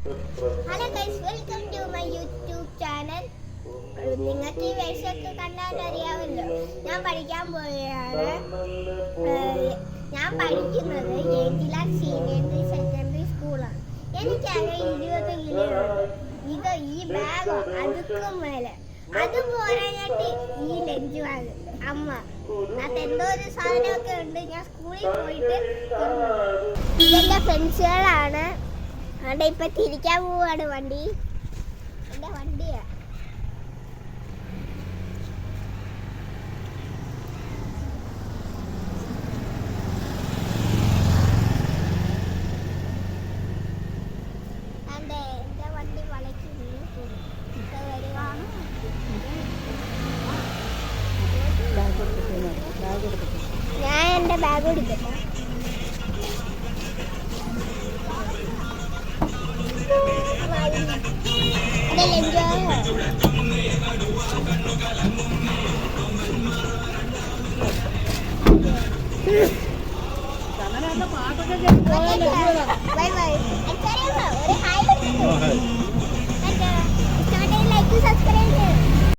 Hello guys, welcome to my YouTube channel. നിങ്ങൾക്ക് ഈ വേഷമൊക്കെ കണ്ടാൽ അറിയാമല്ലോ, ഞാൻ പഠിക്കാൻ പോവുകയാണ്. ഞാൻ പഠിക്കുന്നത് 8th ക്ലാസ് സീനിയർ സെക്കൻഡറി സ്കൂളാണ്. എനിക്കാകെ 20 കിലോ ഉണ്ട്. ഈ ബാഗോ അതുക്കും മേലെ, അത് പോരാഞ്ഞിട്ട് ഈ ലഞ്ച് ബാഗ് അമ്മ അതിനകത്ത് എന്തോ ഒരു സാധനമൊക്കെ ഉണ്ട്. ഞാൻ സ്കൂളിൽ പോയിട്ട് ഇതെൻ്റെ ഫ്രണ്ട്സുകളാണ്. അവിടെ ഇപ്പൊ തിരിക്കാൻ പോവാണ് വണ്ടി. എന്റെ വണ്ടിയാ. എന്റെ വണ്ടി വളയ്ക്കുന്നു. ഞാൻ എന്റെ ബാഗ് എടുക്കട്ടെ. Bye bye.